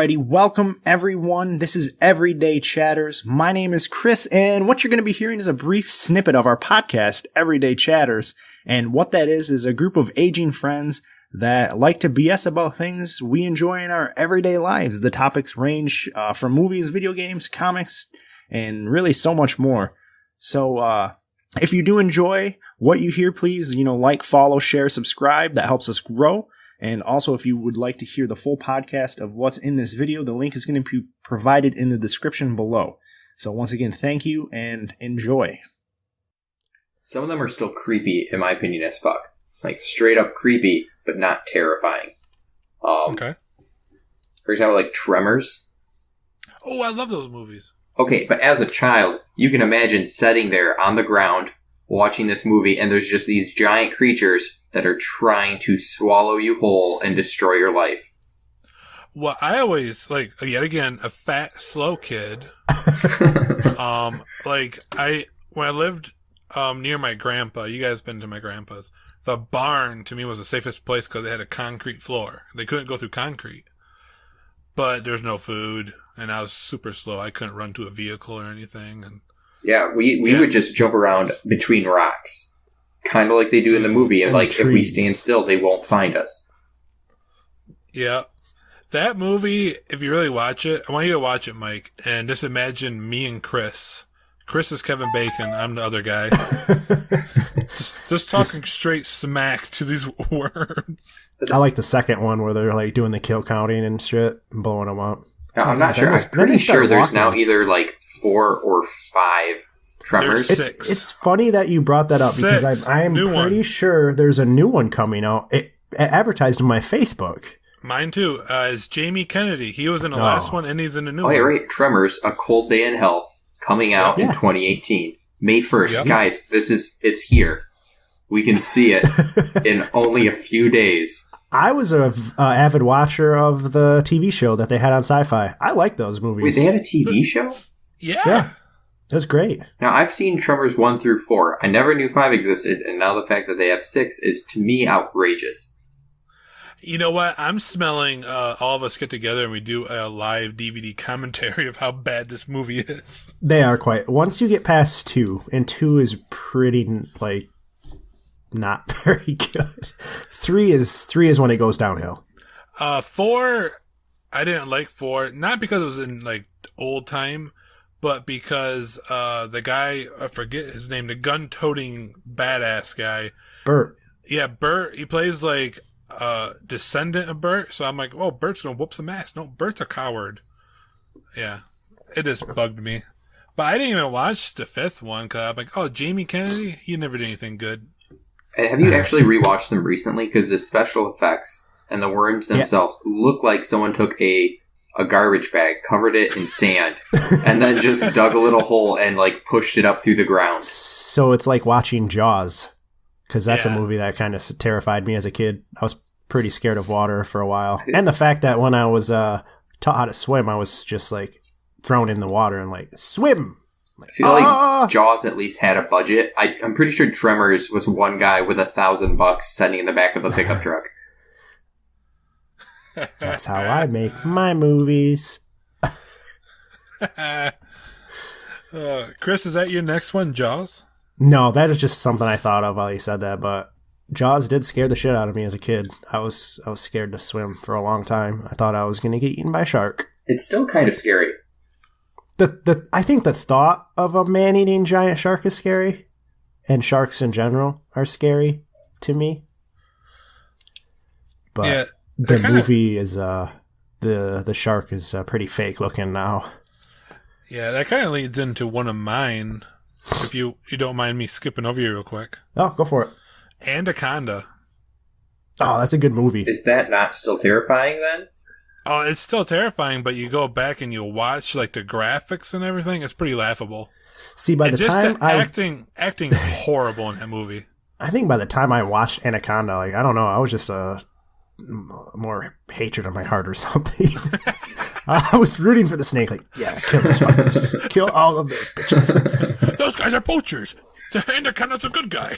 Alrighty, welcome everyone. This is Everyday Chatters. My name is Chris, and what you're going to be hearing is a brief snippet of our podcast, Everyday Chatters. And what that is a group of aging friends that like to BS about things we enjoy in our everyday lives. The topics range from movies, video games, comics, and really so much more. So, if you do enjoy what you hear, please, like, follow, share, subscribe. That helps us grow. And also, if you would like to hear the full podcast of what's in this video, the link is going to be provided in the description below. So once again, thank you and enjoy. Some of them are still creepy, in my opinion, as fuck. Like, straight up creepy, but not terrifying. Okay. For example, like Tremors. Oh, I love those movies. Okay, but as a child, you can imagine sitting there on the ground, watching this movie, and there's just these giant creatures that are trying to swallow you whole and destroy your life. Well, I always, yet again, a fat, slow kid. When I lived near my grandpa, you guys been to my grandpa's, the barn to me was the safest place because they had a concrete floor. They couldn't go through concrete. But there's no food, and I was super slow. I couldn't run to a vehicle or anything. And yeah, we would just jump around between rocks. Kind of like they do in the movie. And like, if we stand still, they won't find us. Yeah. That movie, if you really watch it, I want you to watch it, Mike, and just imagine me and Chris. Chris is Kevin Bacon. I'm the other guy. just talking straight smack to these worms. I like the second one where they're like doing the kill counting and shit and blowing them up. No, I'm not sure. I'm pretty sure there's now either like 4 or 5 Tremors. It's funny that you brought that up because I'm pretty sure there's a new one coming out. It advertised on my Facebook. Mine too. Is Jamie Kennedy. He was in the last one and he's in the new one. Oh, yeah, right. Tremors, A Cold Day in Hell, coming out in 2018. May 1st. Yep. Guys, it's here. We can see it in only a few days. I was an avid watcher of the TV show that they had on Sci-Fi. I like those movies. Wait, they had a TV show? Yeah. It was great. Now, I've seen Tremors 1 through 4. I never knew 5 existed, and now the fact that they have 6 is, to me, outrageous. You know what? I'm smelling all of us get together and we do a live DVD commentary of how bad this movie is. They are quite. Once you get past 2, and 2 is pretty, not very good. 3 is when it goes downhill. 4, I didn't like 4, not because it was in, old time, but because the guy, I forget his name, the gun-toting badass guy. Bert. Yeah, Bert, he plays, descendant of Bert, so I'm like, oh, Bert's gonna whoop some ass. No, Bert's a coward. Yeah, it just bugged me. But I didn't even watch the 5th one, because I'm like, oh, Jamie Kennedy? He never did anything good. Have you actually rewatched them recently? Because the special effects and the worms themselves look like someone took a garbage bag, covered it in sand, and then just dug a little hole and, pushed it up through the ground. So it's like watching Jaws. Because that's a movie that kind of terrified me as a kid. I was pretty scared of water for a while. And the fact that when I was taught how to swim, I was just, thrown in the water and, swim! I feel like Jaws at least had a budget. I'm pretty sure Tremors was one guy with $1,000 sitting in the back of a pickup truck. That's how I make my movies. Chris, is that your next one, Jaws? No, that is just something I thought of while you said that, but Jaws did scare the shit out of me as a kid. I was scared to swim for a long time. I thought I was going to get eaten by a shark. It's still kind of scary. I think the thought of a man-eating giant shark is scary, and sharks in general are scary to me. But the movie is the shark is pretty fake looking now. Yeah, that kind of leads into one of mine. If you don't mind me skipping over you real quick. Oh, go for it. Anaconda. Oh, that's a good movie. Is that not still terrifying then? Oh, it's still terrifying, but you go back and you watch the graphics and everything. It's pretty laughable. See, by the time acting horrible in that movie. I think by the time I watched Anaconda, I don't know, I was just more hatred in my heart or something. I was rooting for the snake, kill those fuckers. Kill all of those bitches. Those guys are poachers. The Anaconda's a good guy.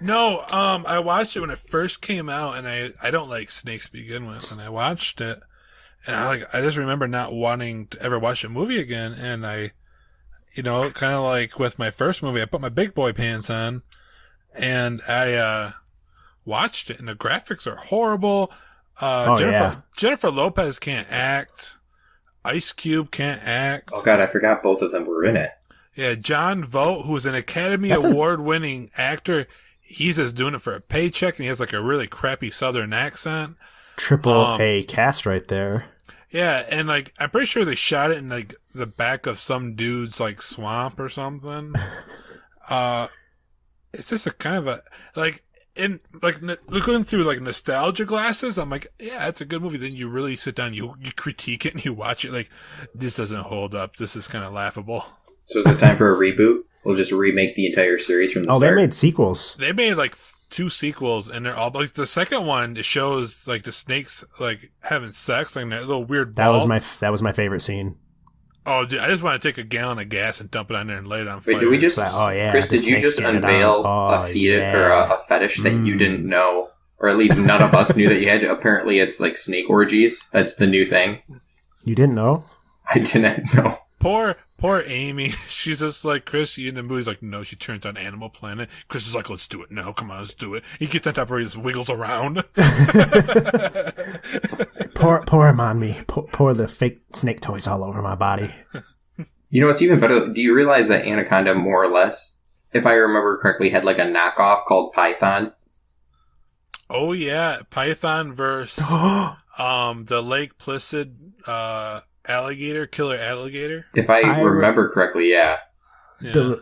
No, I watched it when it first came out, and I don't like snakes to begin with, and I watched it, And I just remember not wanting to ever watch a movie again. And kind of like with my first movie, I put my big boy pants on and I watched it, and the graphics are horrible. Jennifer Lopez can't act. Ice Cube can't act. Oh God, I forgot both of them were in it. Yeah, John Voight, who's an Academy Award-winning actor, he's just doing it for a paycheck, and he has like a really crappy Southern accent. Triple A cast right there. Yeah, and like I'm pretty sure they shot it in like the back of some dude's like swamp or something. It's just a kind of a looking through like nostalgia glasses. I'm like, yeah, it's a good movie. Then you really sit down, you critique it, and you watch it. Like, this doesn't hold up. This is kind of laughable. So is it time for a reboot? We'll just remake the entire series from the start. Oh, they made sequels. They made like 2 sequels, and they're all like the second one. It shows like the snakes like having sex, like that little weird ball. That was my favorite scene. Oh, dude, I just want to take a gallon of gas and dump it on there and light it on fire. Wait, did we just? Oh yeah, Chris, did you just unveil a fetish that you didn't know, or at least none of us knew that you had? Apparently, it's like snake orgies. That's the new thing. You didn't know? I didn't know. Poor Amy. She's just like, Chris, you in the movie's like, no, she turns on Animal Planet. Chris is like, let's do it. No, come on, let's do it. He gets on top of her, he just wiggles around. pour him on me. Pour the fake snake toys all over my body. You know what's even better? Do you realize that Anaconda, more or less, if I remember correctly, had like a knockoff called Python? Oh yeah, Python versus the Lake Placid killer alligator. If I remember correctly, yeah. Do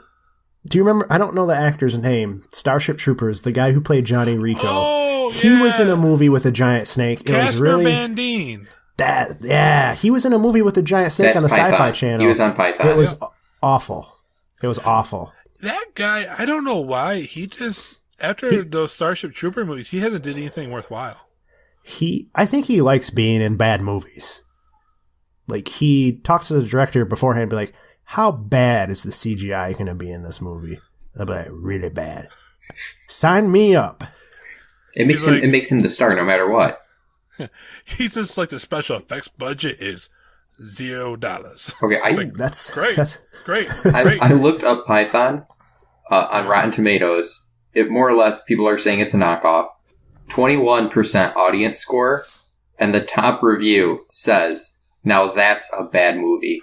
you remember? I don't know the actor's name. Starship Troopers, the guy who played Johnny Rico. Oh, he was in a movie with a giant snake. Casper Van Dien. He was in a movie with a giant snake on the Python. Sci-Fi Channel. He was on Python. It was awful. It was awful. That guy, I don't know why he just after those Starship Trooper movies, he hasn't did anything worthwhile. I think he likes being in bad movies. Like, he talks to the director beforehand and be like, how bad is the CGI going to be in this movie? They'll be like, really bad. Sign me up. It makes him the star no matter what. He's just like, the special effects budget is $0. Okay, that's great. That's great. I looked up Python on Rotten Tomatoes. It more or less, people are saying it's a knockoff. 21% audience score, and the top review says, now that's a bad movie.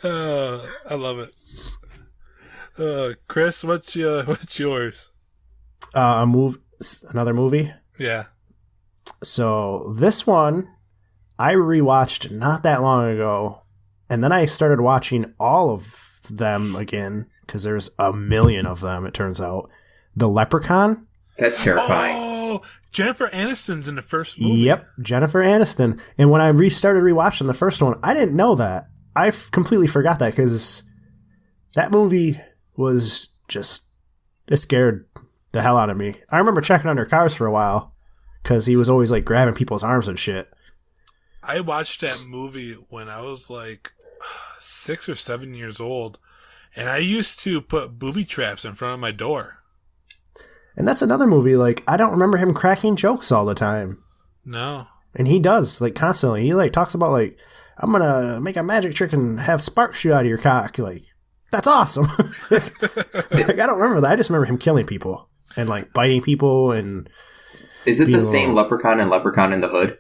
I love it. Chris, what's yours? Another movie? Yeah. So this one I rewatched not that long ago, and then I started watching all of them again because there's a million of them, it turns out. The Leprechaun. That's terrifying. Oh, Jennifer Aniston's in the first movie. Yep, Jennifer Aniston. And when I restarted rewatching the first one, I didn't know that. I completely forgot that because that movie was just, it scared the hell out of me. I remember checking under cars for a while because he was always like grabbing people's arms and shit. I watched that movie when I was like 6 or 7 years old, and I used to put booby traps in front of my door. And that's another movie, like, I don't remember him cracking jokes all the time. No. And he does, like, constantly. He, like, talks about, like, I'm gonna make a magic trick and have sparks shoot out of your cock. Like, that's awesome. Like, I don't remember that. I just remember him killing people and, like, biting people and... Is it the same Leprechaun and Leprechaun in the Hood?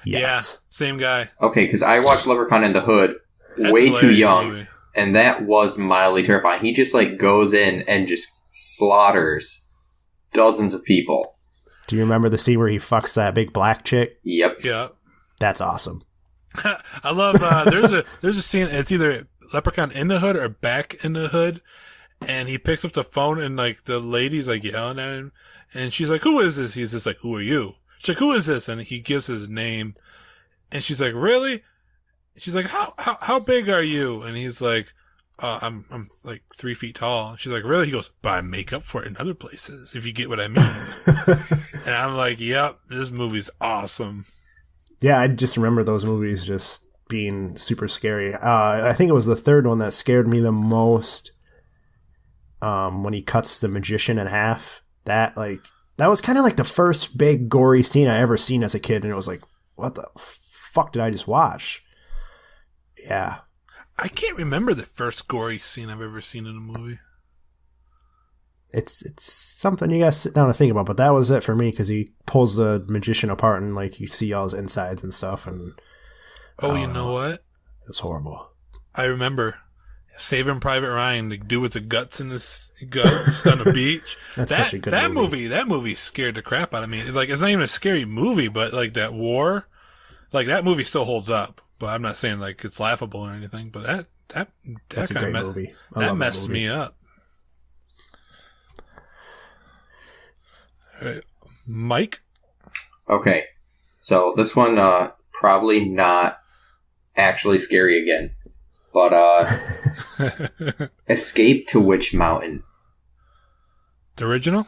Yes. Yeah, same guy. Okay, because I watched Leprechaun in the Hood That's way too young, movie. And that was mildly terrifying. He just, like, goes in and just slaughters dozens of people. Do you remember the scene where he fucks that big black chick? Yep. Yeah. That's awesome. I love, there's a scene, it's either Leprechaun in the Hood or back in the Hood, and he picks up the phone and, like, the lady's, like, yelling at him, and she's like, who is this? He's just like, who are you? She's like, who is this? And he gives his name, and she's like, really? She's like, how big are you? And he's like, I'm like 3 feet tall. She's like, really? He goes, but I make up for it in other places, if you get what I mean. And I'm like, yep, this movie's awesome. Yeah, I just remember those movies just being super scary. I think it was the third one that scared me the most. When he cuts the magician in half, that that was kind of like the first big gory scene I ever seen as a kid, and it was like, what the fuck did I just watch? Yeah. I can't remember the first gory scene I've ever seen in a movie. It's something you gotta sit down and think about, but that was it for me, because he pulls the magician apart and like you see all his insides and stuff, and you know what? It was horrible. I remember Saving Private Ryan, the dude with the guts in his guts on the beach. That's such a good movie. That movie scared the crap out of me. Like, it's not even a scary movie, but like that war, like that movie still holds up. But I'm not saying like it's laughable or anything. But that's a great movie. That messed me up. All right. Mike? Okay. So this one, probably not actually scary again. But, Escape to Witch Mountain. The original?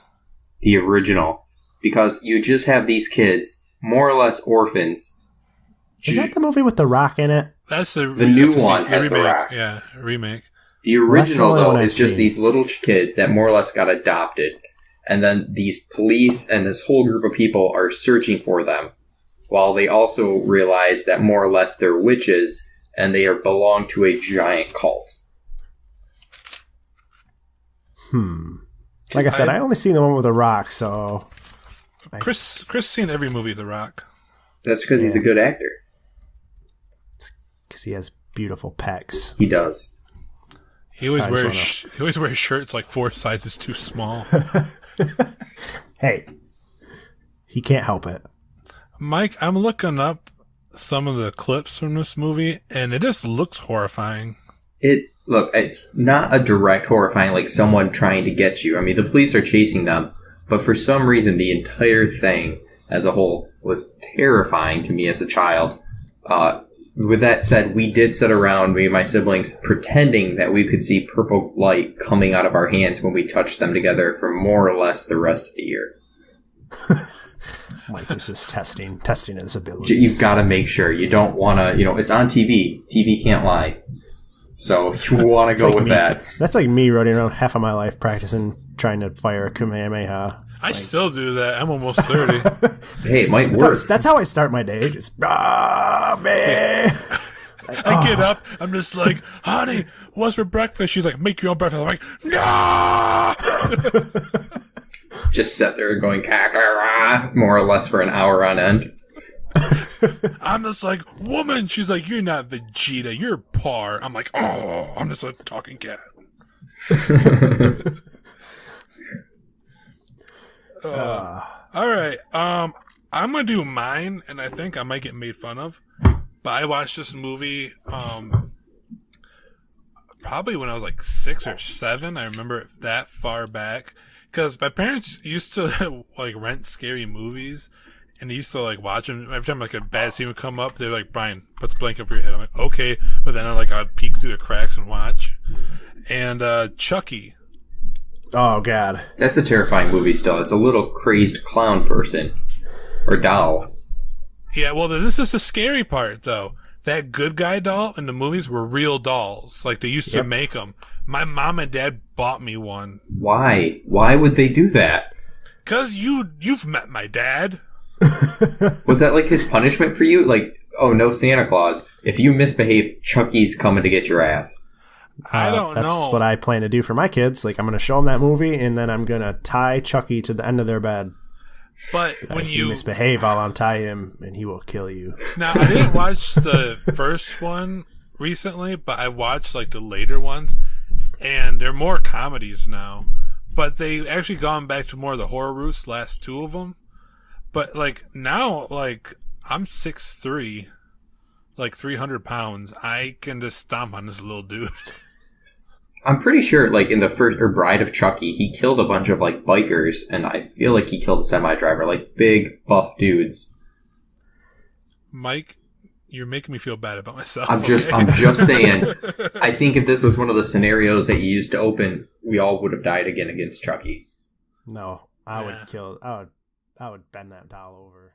The original. Because you just have these kids, more or less orphans. Is that the movie with The Rock in it? That's the new one has The Rock. Yeah, remake. The original, though, is just these little kids that more or less got adopted. And then these police and this whole group of people are searching for them. While they also realize that more or less they're witches and they belong to a giant cult. Like I said, I only seen the one with The Rock, so... Chris seen every movie of The Rock. That's because he's a good actor. Because he has beautiful pecs. He does. He always wears shirts like 4 sizes too small. Hey, he can't help it. Mike, I'm looking up some of the clips from this movie, and it just looks horrifying. It's not a direct horrifying, like someone trying to get you. I mean, the police are chasing them, but for some reason, the entire thing as a whole was terrifying to me as a child. With that said, we did sit around, me and my siblings, pretending that we could see purple light coming out of our hands when we touched them together for more or less the rest of the year. Mike was just testing his abilities. You've got to make sure. You don't want to, it's on TV. TV can't lie. So you want to go with that. That's like me running around half of my life practicing trying to fire a Kamehameha. I still do that. I'm almost 30. Hey, it might work. That's how I start my day. Just, man. I get up. I'm just like, honey, what's for breakfast? She's like, make your own breakfast. I'm like, no! Just sit there going, more or less for an hour on end. I'm just like, woman. She's like, you're not Vegeta. You're Par. I'm like, oh, I'm just a talking cat. All right. I'm gonna do mine, and I think I might get made fun of. But I watched this movie probably when I was like 6 or 7. I remember it that far back because my parents used to like rent scary movies, and they used to like watch them every time like a bad scene would come up. They're like, Brian, put the blanket over your head. I'm like, okay, but then I'd peek through the cracks and watch. And Chucky. Oh, God. That's a terrifying movie still. It's a little crazed clown person. Or doll. Yeah, well, this is the scary part, though. That good guy doll in the movies were real dolls. Like, they used to make them. My mom and dad bought me one. Why? Why would they do that? Because you've met my dad. Was that like his punishment for you? Like, oh, no Santa Claus. If you misbehave, Chucky's coming to get your ass. I don't know. That's what I plan to do for my kids. Like, I'm going to show them that movie, and then I'm going to tie Chucky to the end of their bed. But when you misbehave, I'll untie him, and he will kill you. Now, I didn't watch the first one recently, but I watched like the later ones, and they're more comedies now. But they actually gone back to more of the horror roots, last 2 of them. But like now, like I'm 6'3", like 300 pounds. I can just stomp on this little dude. I'm pretty sure, like, in the first, Bride of Chucky, he killed a bunch of, like, bikers, and I feel like he killed a semi-driver, like, big, buff dudes. Mike, you're making me feel bad about myself. I'm just saying, I think if this was one of the scenarios that you used to open, we all would have died again against Chucky. No, I would bend that doll over.